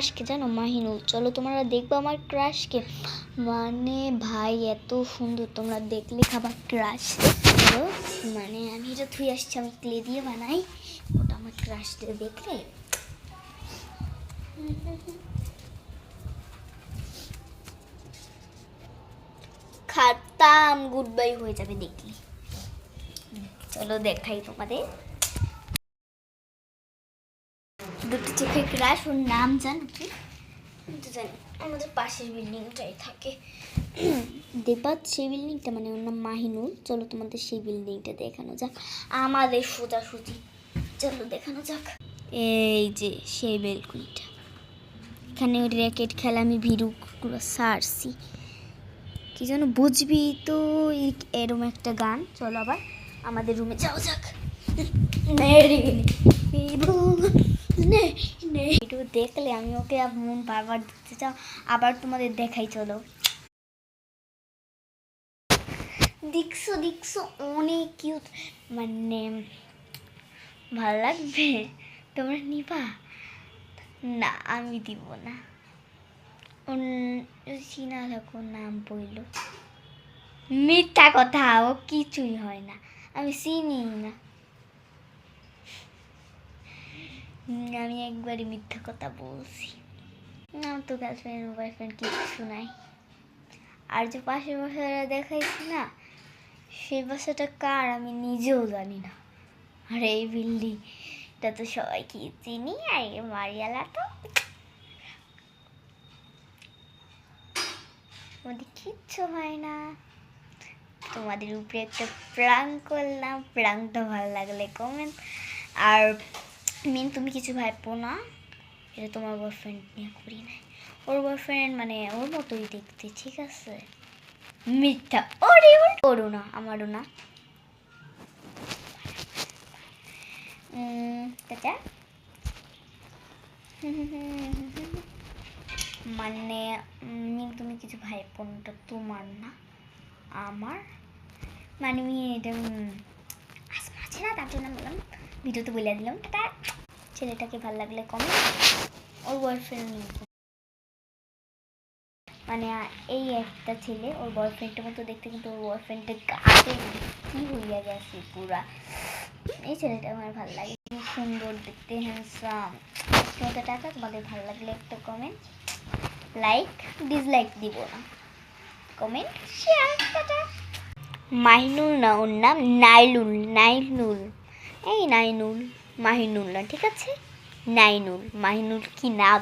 ক্রাশকে জানো, মাহিনুল। চলো তোমরা দেখবো আমার ক্রাশকে, মানে ভাই এত সুন্দর, তোমরা দেখলে খাবার ক্রাশ। চলো, মানে আমি এটা ধুই আসছি, আমি ক্লে দিয়ে বানাই, ওটা আমার ক্রাশটা দেখলে খাতাম, গুড বাই হয়ে যাবে দেখলি। চলো দেখাই তোমাদের দুটো চোখের ক্রাশ। ওর নাম জানো কি? জানি, আমাদের পাশের বিল্ডিংটাই থাকে, দেখবা সেই বিল্ডিংটা, মানে ওর নাম মাহিনুল। চলো তোমাদের সেই বিল্ডিংটা দেখানো যাক, আমাদের সোজাসুজি। চলো দেখানো যাক, এই যে সেই বেলকুনিটা, এখানে ওই র্যাকেট খেলা আমি ভিডিওগুলো সারছি, কি যেন বুঝবি তো, এরম একটা গান। চলো আবার আমাদের রুমে যাও যাক। ভিডিও দেখলে আমি ওকে মন বারবার দিতে চাও, আবার তোমাদের দেখাই। চলো, দেখছো দেখছো অনেক কিউট, মানে ভালো লাগবে, তোমরা নিবা না? আমি দিব না, চিনা থাকো নাম বইল, মিথ্যা কথা, ও কিছুই হয় না, আমি চিনি না, আমি একবারই মিথ্যা কথা বলছি। আমার তো গার্লফ্রেন্ড বয়ফ্রেন্ড কিছু নাই। আর যে পাশের বাসাটা দেখাইছি না, সেই বাসাটা কার আমি নিজেও জানি না। আর এই বিল্ডিংটা তো সবাইকে চিনি, আর মারিয়ালা তো আমাদের কিচ্ছু হয় না। তোমাদের উপরে একটা প্রাঙ্ক করলাম, প্রাঙ্কটা ভালো লাগলে কমেন্ট, আর মেন তুমি কিছু ভাববো না, এটা তোমার বয়ফ্রেন্ড নিয়ে করি না, ওর বয়ফ্রেন্ড মানে ওর মতোই দেখতে, ঠিক আছে? মিথ্যা, ওরে ওরও না, আমারও না। চাচা মানে তুমি কিছু ভাববো না, ওটা তোমার না আমার, মানে আমি এটা আছে না, তার জন্য বললাম, ভিডিওতে বলে দিলাম। টাটা। ছেলেটাকে ভালো লাগলে কমেন্ট, ওর বয়ফ্রেন্ড মানে এই একটা ছেলে, ওর বয়ফ্রেন্ডের মতো দেখতে, কিন্তু ওর বয়ফ্রেন্ডের গাছে কি হইয়া গেছে পুরা। এই ছেলেটা আমার ভালো লাগে, খুব সুন্দর দেখতে, হ্যান্ডসাম। তোমাদের টাকা, তোমাদের ভালো লাগলে একটা কমেন্ট, লাইক ডিসলাইক দিব না, কমেন্ট শেয়ার। টাটা। মাহিনুল না, ওর নাম নাইলুল, নাইনুল, এই নাইনুল, মাহিনুল না, ঠিক আছে? নাইনুল, মাহিনুল কি নাম।